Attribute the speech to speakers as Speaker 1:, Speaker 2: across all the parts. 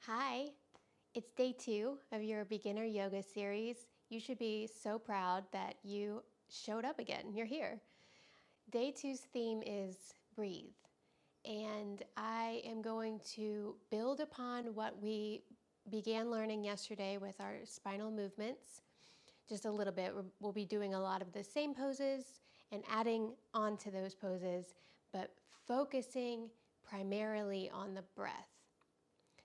Speaker 1: Hi, it's day 2 of your beginner yoga series. You should be so proud that you showed up again. You're here. Day 2's theme is breathe. And I am going to build upon what we began learning yesterday with our spinal movements. Just a little bit. We'll be doing a lot of the same poses and adding on to those poses, but focusing primarily on the breath.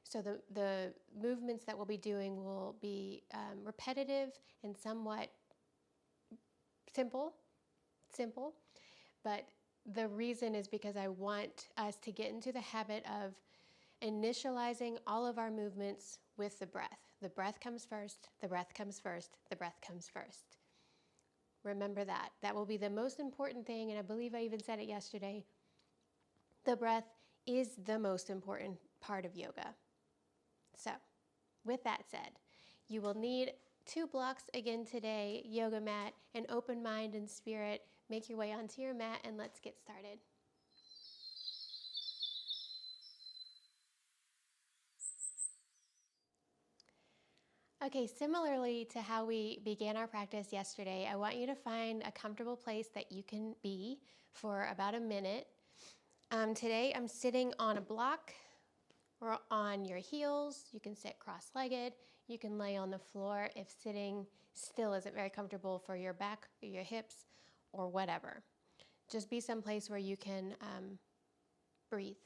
Speaker 1: So the movements that we'll be doing will be repetitive and somewhat simple, but the reason is because I want us to get into the habit of initializing all of our movements with the breath. The breath comes first, the breath comes first, the breath comes first. Remember that. That will be the most important thing, and I believe I even said it yesterday. The breath is the most important part of yoga. So, with that said, you will need 2 blocks again today, yoga mat, an open mind and spirit. Make your way onto your mat and let's get started. Okay, similarly to how we began our practice yesterday, I want you to find a comfortable place that you can be for about a minute. Today I'm sitting on a block or on your heels. You can sit cross-legged. You can lay on the floor if sitting still isn't very comfortable for your back or your hips or whatever. Just be someplace where you can breathe.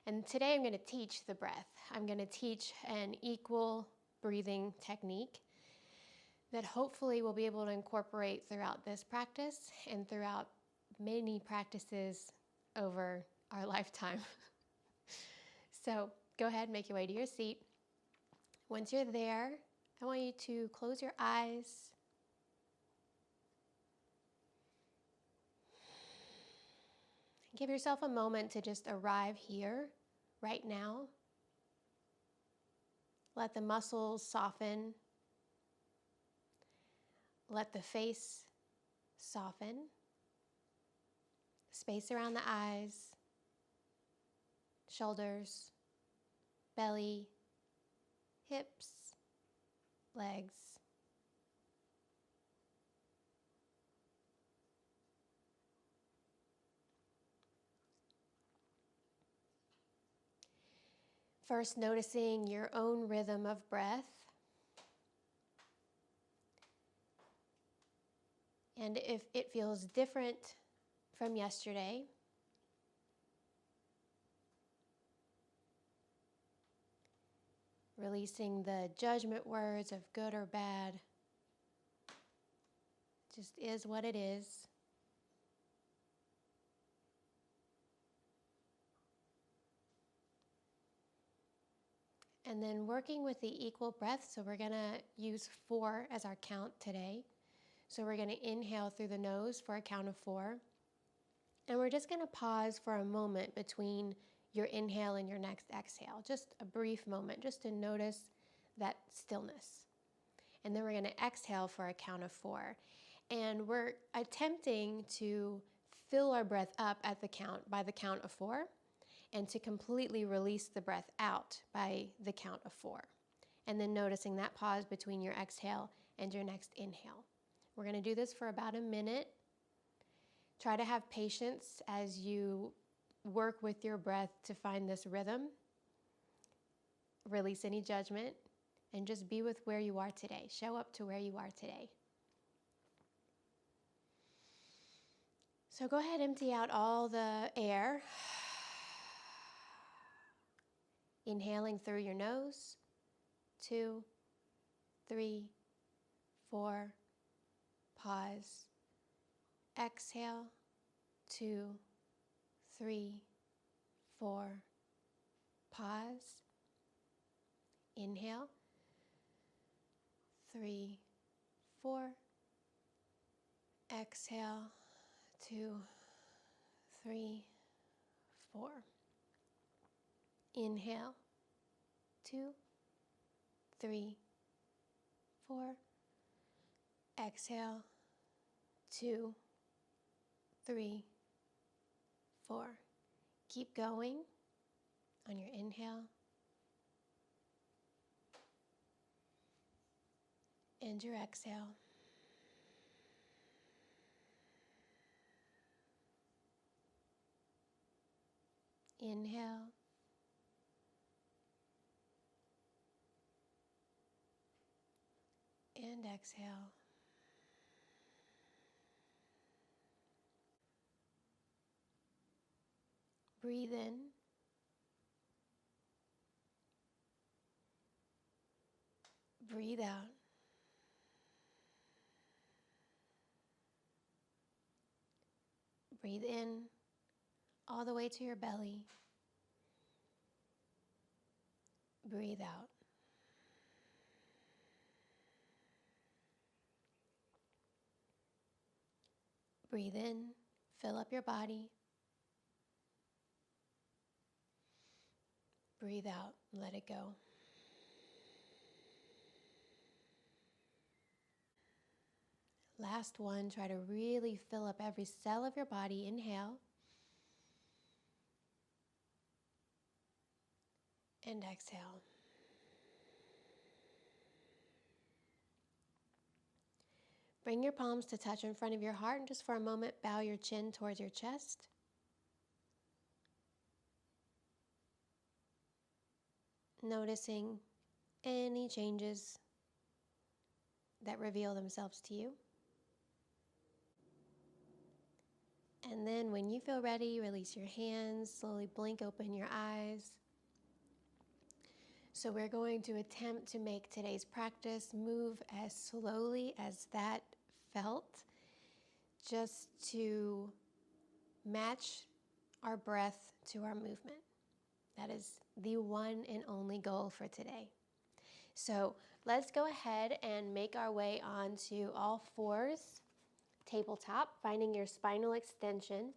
Speaker 1: And today I'm going to teach the breath. I'm going to teach an equal breathing technique that hopefully we'll be able to incorporate throughout this practice and throughout many practices over our lifetime. So go ahead and make your way to your seat. Once you're there, I want you to close your eyes. Give yourself a moment to just arrive here, right now. Let the muscles soften. Let the face soften. Space around the eyes, shoulders, belly, hips, legs. First, noticing your own rhythm of breath. And if it feels different from yesterday, releasing the judgment words of good or bad. Just is what it is. And then working with the equal breath, so we're going to use 4 as our count today. So we're going to inhale through the nose for a count of 4. And we're just going to pause for a moment between your inhale and your next exhale. Just a brief moment, just to notice that stillness. And then we're going to exhale for a count of 4. And we're attempting to fill our breath up at by the count of 4. And to completely release the breath out by the count of 4. And then noticing that pause between your exhale and your next inhale. We're going to do this for about a minute. Try to have patience as you work with your breath to find this rhythm. Release any judgment and just be with where you are today. Show up to where you are today. So go ahead, empty out all the air. Inhaling through your nose, 2, 3, 4, pause. Exhale, 2, 3, 4, pause. Inhale, 3, 4. Exhale, 2, 3, 4. Inhale, 2, 3, 4. Exhale, 2, 3, 4. Keep going on your inhale And your exhale. Inhale. And exhale. Breathe in. Breathe out. Breathe in all the way to your belly. Breathe out. Breathe in, fill up your body. Breathe out, let it go. Last one, try to really fill up every cell of your body. Inhale. And exhale. Bring your palms to touch in front of your heart and just for a moment bow your chin towards your chest. Noticing any changes that reveal themselves to you. And then when you feel ready, release your hands, slowly blink open your eyes. So we're going to attempt to make today's practice move as slowly as that felt, just to match our breath to our movement. That is the one and only goal for today. So let's go ahead and make our way onto all fours, tabletop, finding your spinal extension.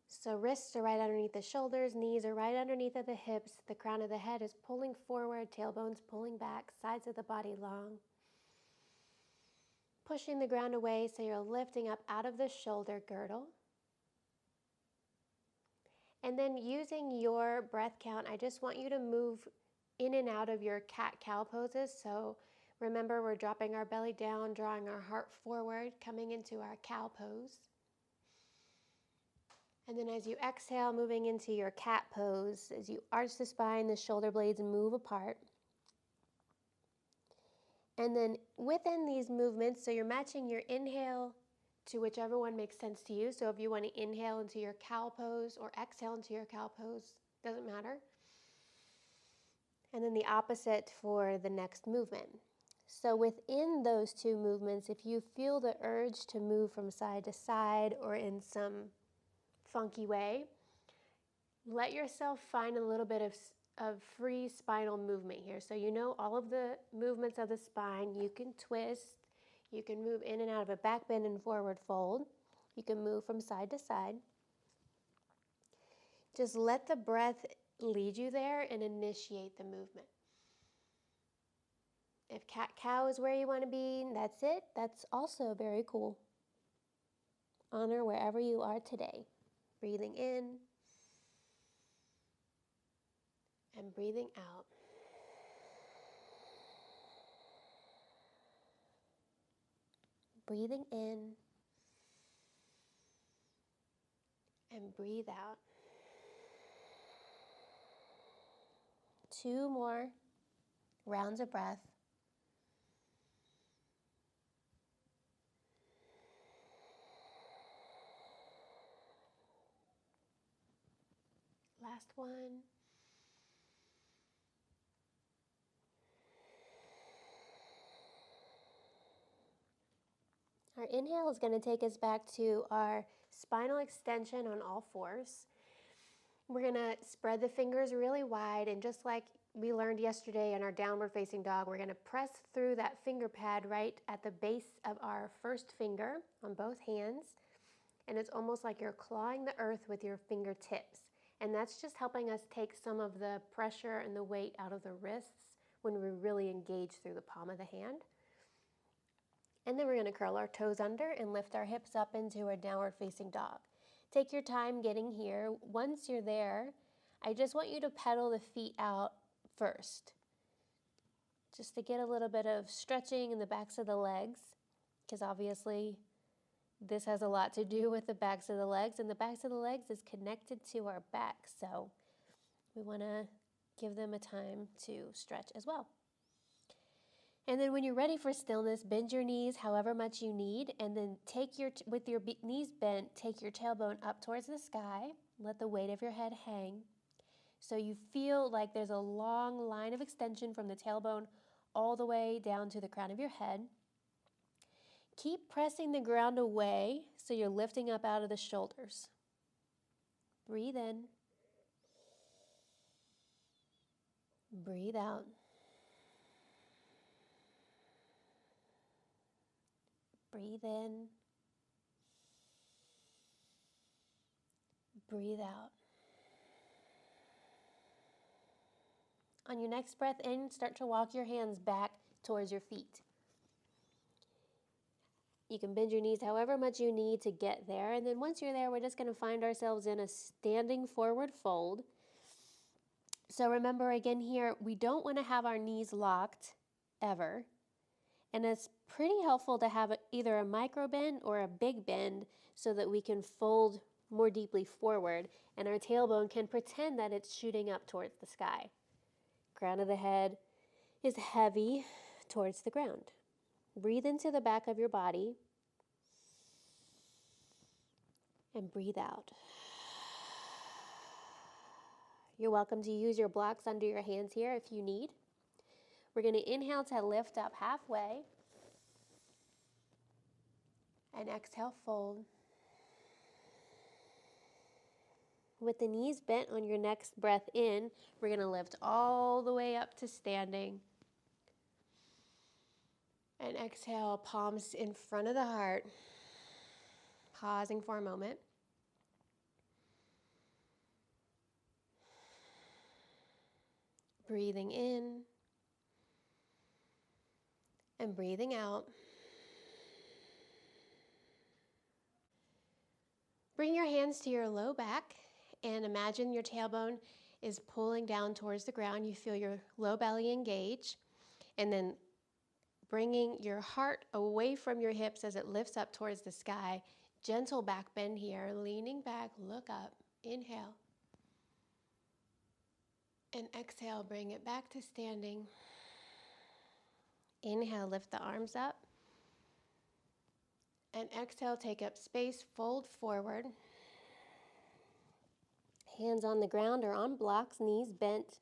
Speaker 1: So wrists are right underneath the shoulders, knees are right underneath of the hips, the crown of the head is pulling forward, tailbone's pulling back, sides of the body long. Pushing the ground away so you're lifting up out of the shoulder girdle. And then using your breath count, I just want you to move in and out of your cat-cow poses. So remember, we're dropping our belly down, drawing our heart forward, coming into our cow pose. And then as you exhale, moving into your cat pose, as you arch the spine, the shoulder blades move apart. And then within these movements, so you're matching your inhale to whichever one makes sense to you. So if you want to inhale into your cow pose or exhale into your cow pose, doesn't matter. And then the opposite for the next movement. So within those two movements, if you feel the urge to move from side to side or in some funky way, let yourself find a little bit of free spinal movement here. So you know all of the movements of the spine. You can twist, you can move in and out of a back bend and forward fold. You can move from side to side. Just let the breath lead you there and initiate the movement. If cat-cow is where you want to be, that's it. That's also very cool. Honor wherever you are today. Breathing in and breathing out. Breathing in and breathe out. 2 more rounds of breath. Last one. Our inhale is going to take us back to our spinal extension on all fours. We're going to spread the fingers really wide, and just like we learned yesterday in our downward facing dog, we're going to press through that finger pad right at the base of our first finger on both hands. And it's almost like you're clawing the earth with your fingertips. And that's just helping us take some of the pressure and the weight out of the wrists when we really engage through the palm of the hand. And then we're going to curl our toes under and lift our hips up into a downward facing dog. Take your time getting here. Once you're there, I just want you to pedal the feet out first, just to get a little bit of stretching in the backs of the legs, because obviously this has a lot to do with the backs of the legs, and the backs of the legs is connected to our back, so we want to give them a time to stretch as well. And then when you're ready for stillness, bend your knees however much you need, and then with your knees bent, take your tailbone up towards the sky. Let the weight of your head hang. So you feel like there's a long line of extension from the tailbone all the way down to the crown of your head. Keep pressing the ground away so you're lifting up out of the shoulders. Breathe in. Breathe out. Breathe in. Breathe out. On your next breath in, start to walk your hands back towards your feet. You can bend your knees however much you need to get there. And then once you're there, we're just going to find ourselves in a standing forward fold. So remember again here, we don't want to have our knees locked ever. And it's pretty helpful to have either a micro bend or a big bend so that we can fold more deeply forward and our tailbone can pretend that it's shooting up towards the sky. Crown of the head is heavy towards the ground. Breathe into the back of your body and breathe out. You're welcome to use your blocks under your hands here if you need. We're going to inhale to lift up halfway and exhale, fold. With the knees bent on your next breath in, we're going to lift all the way up to standing. And exhale, palms in front of the heart. Pausing for a moment. Breathing in and breathing out. Bring your hands to your low back and imagine your tailbone is pulling down towards the ground. You feel your low belly engage, and then bringing your heart away from your hips as it lifts up towards the sky. Gentle back bend here, leaning back, look up, inhale. And exhale, bring it back to standing. Inhale, lift the arms up. And exhale, take up space, fold forward. Hands on the ground or on blocks, knees bent.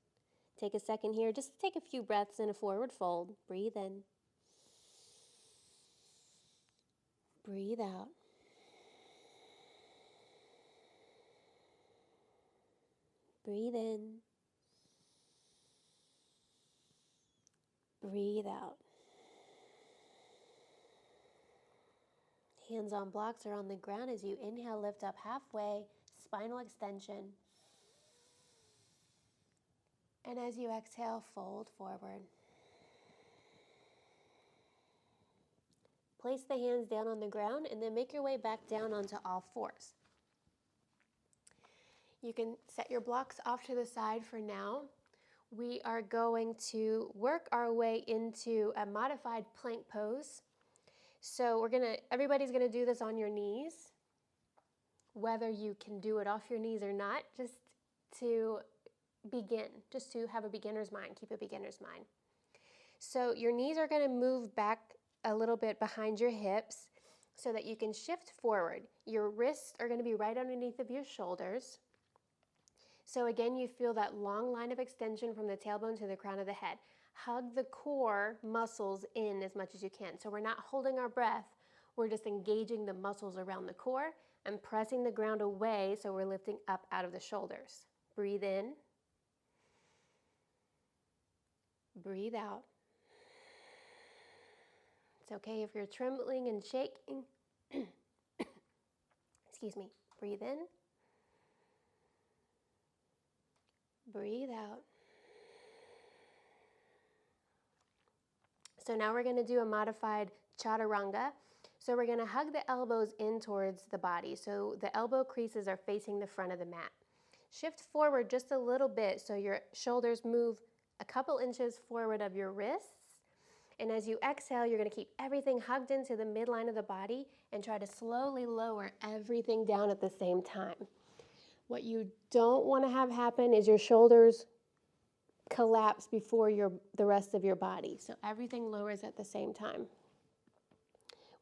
Speaker 1: Take a second here, just take a few breaths in a forward fold. Breathe in. Breathe out. Breathe in. Breathe out. Hands on blocks or on the ground as you inhale, lift up halfway, spinal extension. And as you exhale, fold forward. Place the hands down on the ground and then make your way back down onto all fours. You can set your blocks off to the side for now. We are going to work our way into a modified plank pose. So everybody's gonna do this on your knees, whether you can do it off your knees or not, just to begin, just to have a beginner's mind, keep a beginner's mind. So your knees are gonna move back a little bit behind your hips so that you can shift forward. Your wrists are gonna be right underneath of your shoulders. So again, you feel that long line of extension from the tailbone to the crown of the head. Hug the core muscles in as much as you can. So we're not holding our breath, we're just engaging the muscles around the core and pressing the ground away so we're lifting up out of the shoulders. Breathe in. Breathe out. It's okay if you're trembling and shaking. Excuse me. Breathe in. Breathe out. So now we're going to do a modified chaturanga. So we're going to hug the elbows in towards the body. So the elbow creases are facing the front of the mat. Shift forward just a little bit so your shoulders move a couple inches forward of your wrists. And as you exhale, you're going to keep everything hugged into the midline of the body and try to slowly lower everything down at the same time. What you don't want to have happen is your shoulders collapse before the rest of your body. So everything lowers at the same time.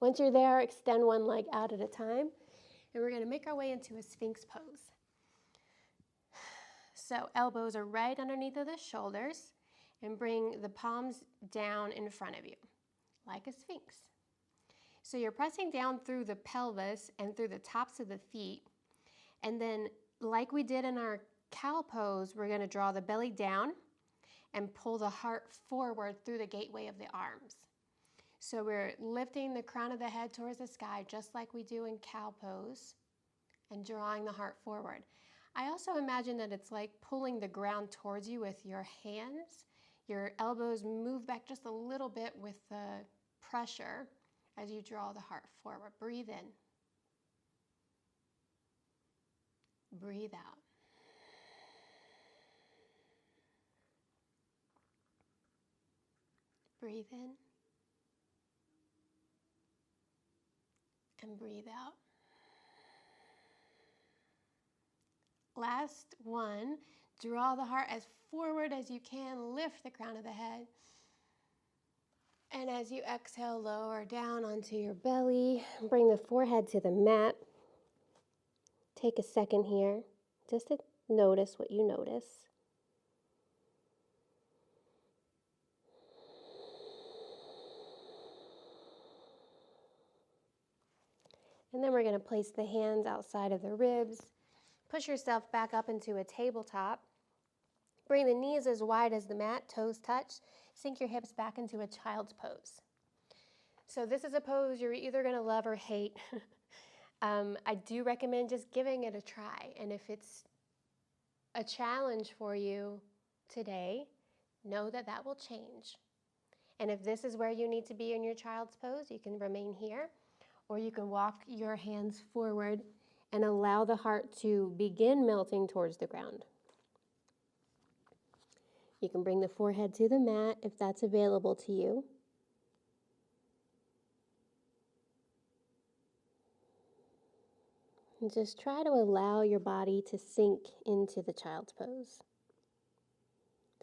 Speaker 1: Once you're there, extend one leg out at a time. And we're going to make our way into a Sphinx pose. So elbows are right underneath of the shoulders. And bring the palms down in front of you, like a sphinx. So you're pressing down through the pelvis and through the tops of the feet. And then, like we did in our cow pose, we're going to draw the belly down and pull the heart forward through the gateway of the arms. So we're lifting the crown of the head towards the sky, just like we do in cow pose, and drawing the heart forward. I also imagine that it's like pulling the ground towards you with your hands. Your elbows move back just a little bit with the pressure as you draw the heart forward. Breathe in. Breathe out. Breathe in. And breathe out. Last one. Draw the heart as forward as you can. Lift the crown of the head. And as you exhale, lower down onto your belly. Bring the forehead to the mat. Take a second here just to notice what you notice. And then we're going to place the hands outside of the ribs. Push yourself back up into a tabletop. Bring the knees as wide as the mat, toes touch. Sink your hips back into a child's pose. So this is a pose you're either going to love or hate. I do recommend just giving it a try. And if it's a challenge for you today, know that that will change. And if this is where you need to be in your child's pose, you can remain here, or you can walk your hands forward and allow the heart to begin melting towards the ground. You can bring the forehead to the mat if that's available to you. And just try to allow your body to sink into the child's pose.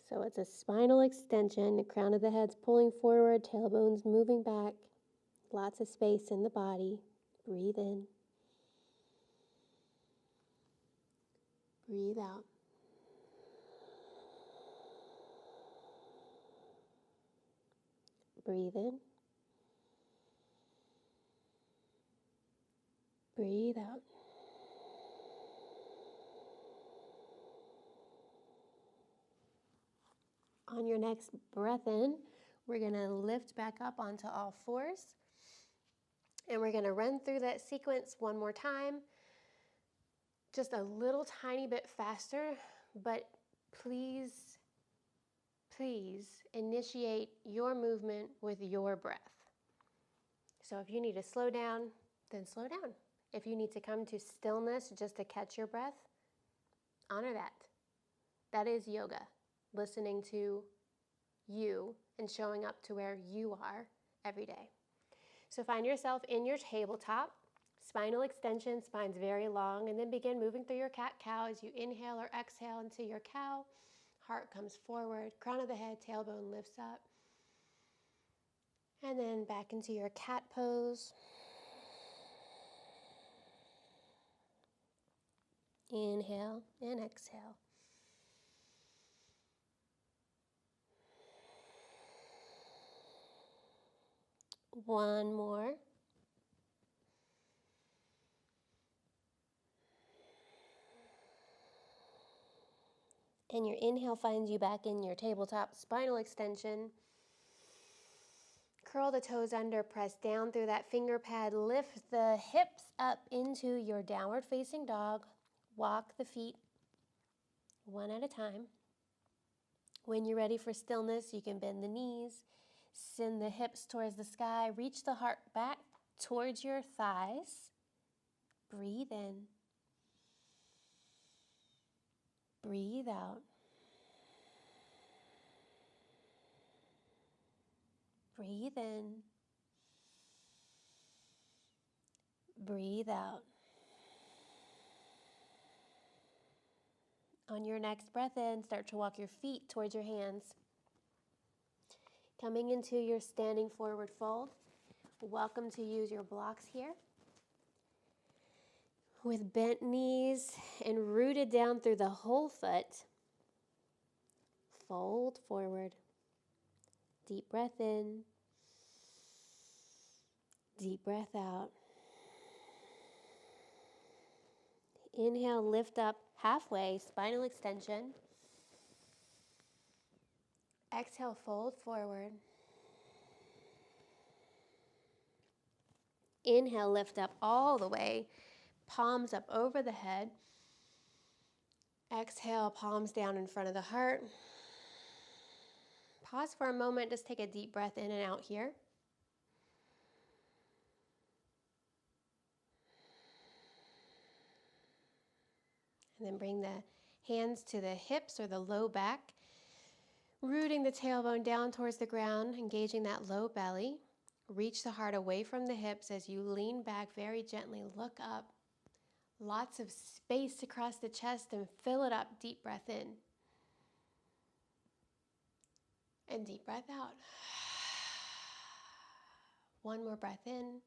Speaker 1: So it's a spinal extension, the crown of the head's pulling forward, tailbone's moving back, lots of space in the body. Breathe in. Breathe out. Breathe in. Breathe out. On your next breath in, we're going to lift back up onto all fours. And we're going to run through that sequence one more time. Just a little tiny bit faster, but please initiate your movement with your breath. So if you need to slow down, then slow down. If you need to come to stillness just to catch your breath, honor that. That is yoga, listening to you and showing up to where you are every day. So find yourself in your tabletop, spinal extension, spine's very long, and then begin moving through your cat-cow as you inhale or exhale into your cow. Heart comes forward, crown of the head, tailbone lifts up. And then back into your cat pose. Inhale and exhale. One more. And your inhale finds you back in your tabletop spinal extension. Curl the toes under, press down through that finger pad, lift the hips up into your downward facing dog. Walk the feet one at a time. When you're ready for stillness, you can bend the knees, send the hips towards the sky, reach the heart back towards your thighs. Breathe in. Breathe out. Breathe in. Breathe out. On your next breath in, start to walk your feet towards your hands. Coming into your standing forward fold. Welcome to use your blocks here. With bent knees and rooted down through the whole foot, fold forward. Deep breath in. Deep breath out. Inhale, lift up halfway, spinal extension. Exhale, fold forward. Inhale, lift up all the way, palms up over the head. Exhale, palms down in front of the heart. Pause for a moment, just take a deep breath in and out here. And then bring the hands to the hips or the low back, rooting the tailbone down towards the ground, engaging that low belly. Reach the heart away from the hips as you lean back very gently, look up. Lots of space across the chest and fill it up. Deep breath in. And deep breath out. One more breath in.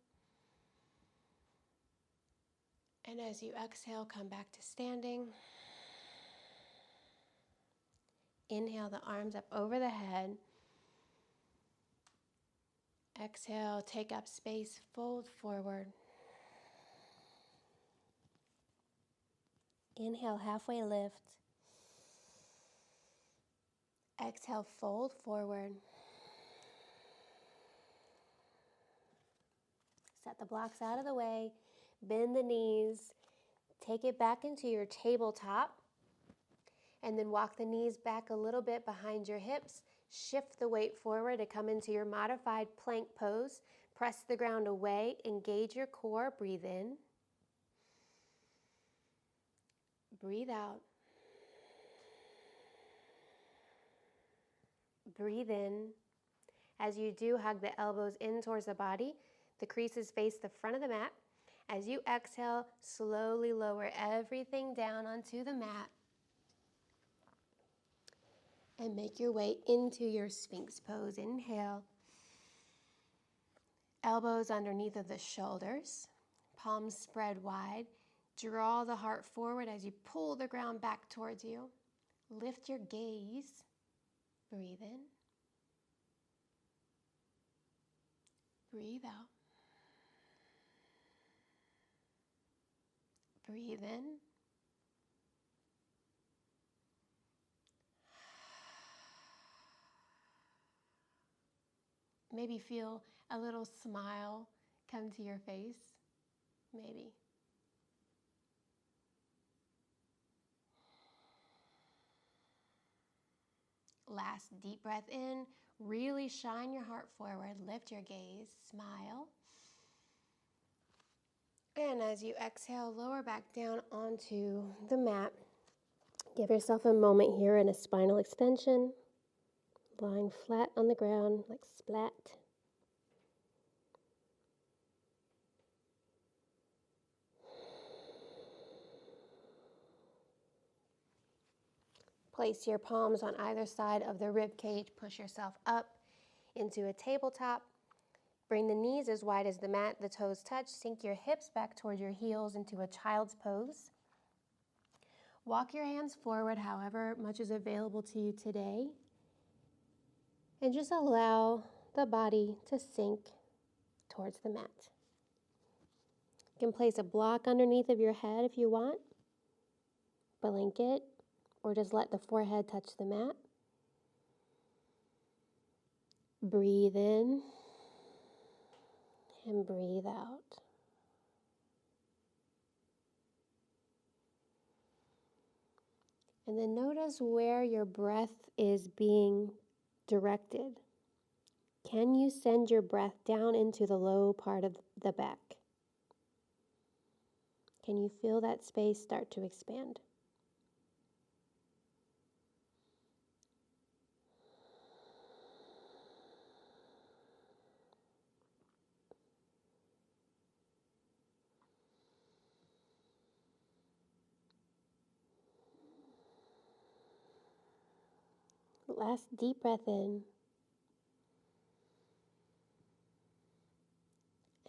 Speaker 1: And as you exhale, come back to standing. Inhale the arms up over the head. Exhale, take up space, fold forward. Inhale, halfway lift. Exhale, fold forward. Set the blocks out of the way. Bend the knees. Take it back into your tabletop. And then walk the knees back a little bit behind your hips. Shift the weight forward to come into your modified plank pose. Press the ground away. Engage your core. Breathe in. Breathe out. Breathe in. As you do, hug the elbows in towards the body. The creases face the front of the mat. As you exhale, slowly lower everything down onto the mat. And make your way into your Sphinx pose. Inhale. Elbows underneath of the shoulders. Palms spread wide. Draw the heart forward as you pull the ground back towards you. Lift your gaze. Breathe in. Breathe out. Breathe in. Maybe feel a little smile come to your face. Maybe. Last deep breath in. Really shine your heart forward. Lift your gaze. Smile. And as you exhale, lower back down onto the mat. Give yourself a moment here in a spinal extension. Lying flat on the ground like splat. Place your palms on either side of the rib cage. Push yourself up into a tabletop. Bring the knees as wide as the mat, the toes touch. Sink your hips back toward your heels into a child's pose. Walk your hands forward however much is available to you today. And just allow the body to sink towards the mat. You can place a block underneath of your head if you want. Blanket, or just let the forehead touch the mat. Breathe in and breathe out. And then notice where your breath is being directed. Can you send your breath down into the low part of the back? Can you feel that space start to expand? Last deep breath in.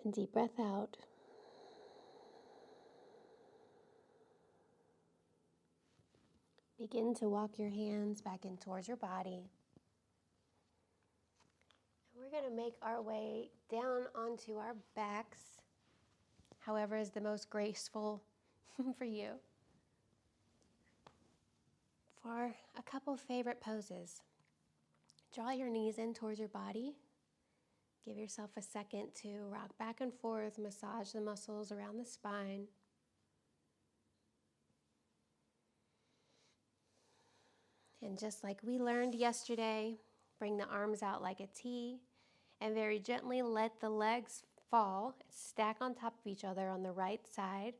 Speaker 1: And deep breath out. Begin to walk your hands back in towards your body. And we're going to make our way down onto our backs, however is the most graceful for you. For a couple favorite poses. Draw your knees in towards your body. Give yourself a second to rock back and forth, massage the muscles around the spine. And just like we learned yesterday, bring the arms out like a T and very gently let the legs fall, stack on top of each other on the right side.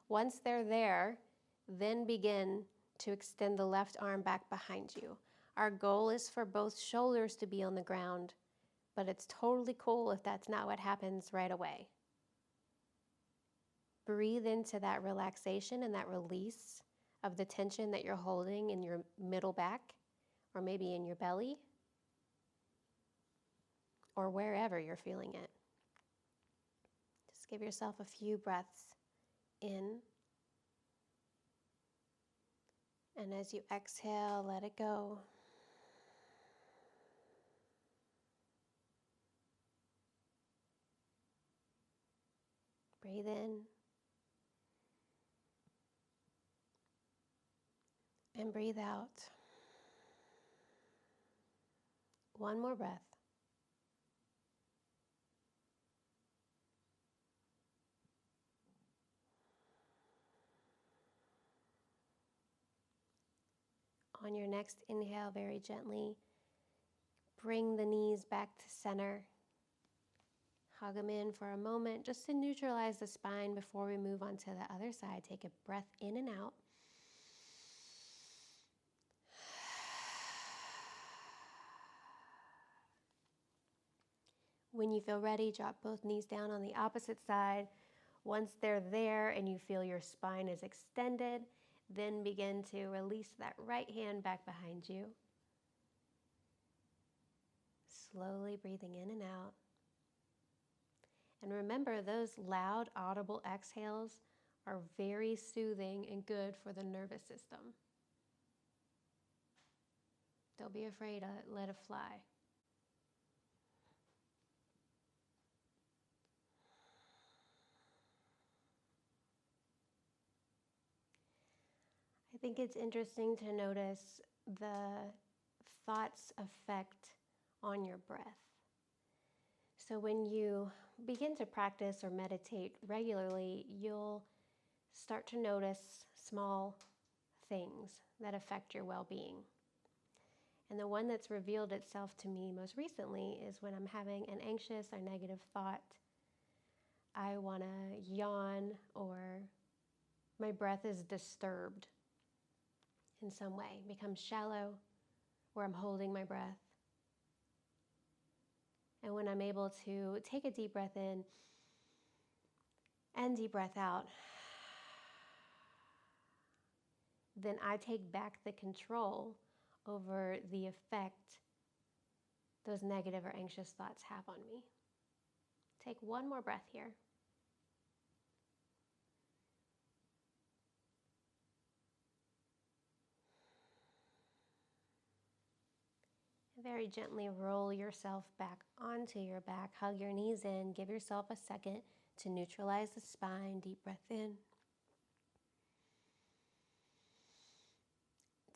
Speaker 1: Once they're there, then begin to extend the left arm back behind you. Our goal is for both shoulders to be on the ground, but it's totally cool if that's not what happens right away. Breathe into that relaxation and that release of the tension that you're holding in your middle back, or maybe in your belly, or wherever you're feeling it. Just give yourself a few breaths in. And as you exhale, let it go. Breathe in. And breathe out. One more breath. On your next inhale, very gently, bring the knees back to center. Hug them in for a moment just to neutralize the spine before we move on to the other side. Take a breath in and out. When you feel ready, drop both knees down on the opposite side. Once they're there and you feel your spine is extended, then begin to release that right hand back behind you. Slowly breathing in and out. And remember, those loud, audible exhales are very soothing and good for the nervous system. Don't be afraid to let it fly. I think it's interesting to notice the thoughts' effect on your breath. So when you begin to practice or meditate regularly, you'll start to notice small things that affect your well-being. And the one that's revealed itself to me most recently is when I'm having an anxious or negative thought. I want to yawn, or my breath is disturbed in some way, becomes shallow, where I'm holding my breath. And when I'm able to take a deep breath in and deep breath out, then I take back the control over the effect those negative or anxious thoughts have on me. Take one more breath here. Very gently roll yourself back onto your back. Hug your knees in. Give yourself a second to neutralize the spine. Deep breath in.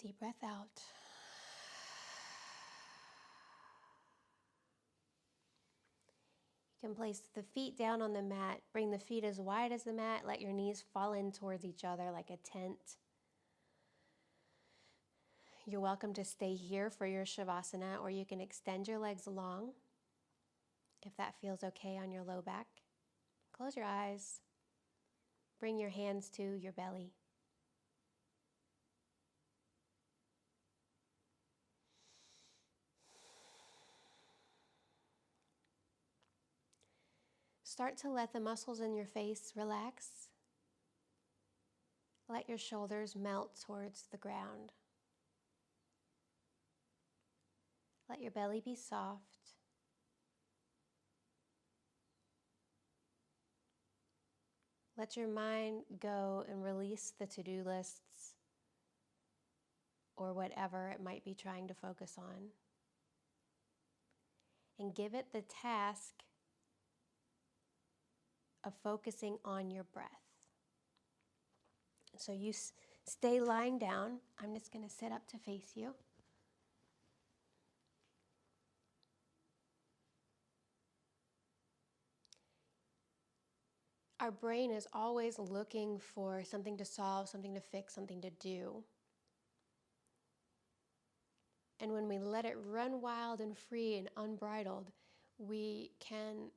Speaker 1: Deep breath out. You can place the feet down on the mat. Bring the feet as wide as the mat. Let your knees fall in towards each other like a tent. You're welcome to stay here for your Shavasana, or you can extend your legs long if that feels okay on your low back. Close your eyes. Bring your hands to your belly. Start to let the muscles in your face relax. Let your shoulders melt towards the ground. Let your belly be soft. Let your mind go and release the to-do lists or whatever it might be trying to focus on. And give it the task of focusing on your breath. So you stay lying down. I'm just going to sit up to face you. Our brain is always looking for something to solve, something to fix, something to do. And when we let it run wild and free and unbridled, we can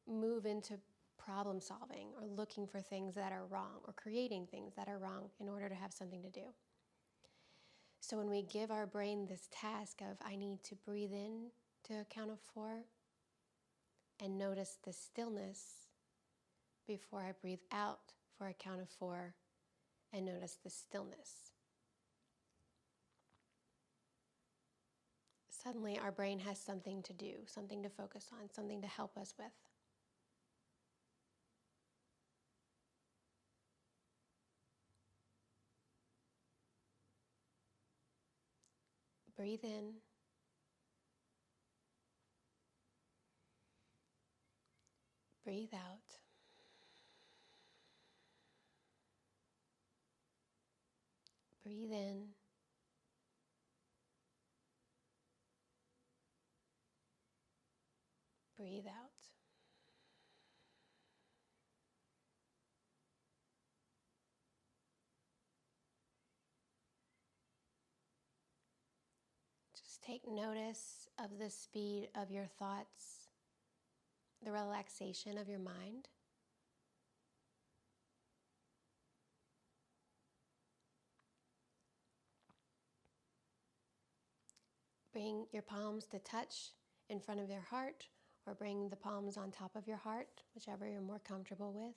Speaker 1: move into problem solving or looking for things that are wrong or creating things that are wrong in order to have something to do. So when we give our brain this task of, I need to breathe in to a count of 4 and notice the stillness before I breathe out for a count of 4 and notice the stillness. Suddenly our brain has something to do, something to focus on, something to help us with. Breathe in. Breathe out. Breathe in. Breathe out. Just take notice of the speed of your thoughts, the relaxation of your mind. Bring your palms to touch in front of your heart, or bring the palms on top of your heart, whichever you're more comfortable with.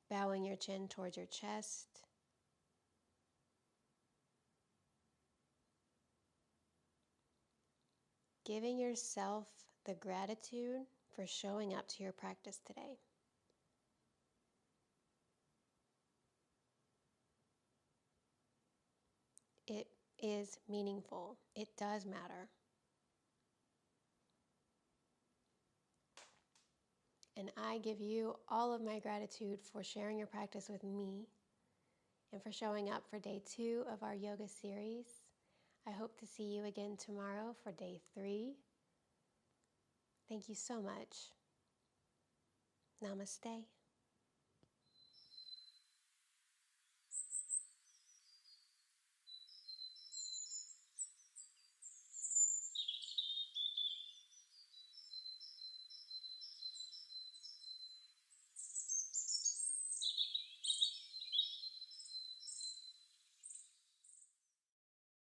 Speaker 1: Bowing your chin towards your chest. Giving yourself the gratitude for showing up to your practice today. It is meaningful. It does matter. And I give you all of my gratitude for sharing your practice with me and for showing up for day 2 of our yoga series. I hope to see you again tomorrow for day 3. Thank you so much. Namaste.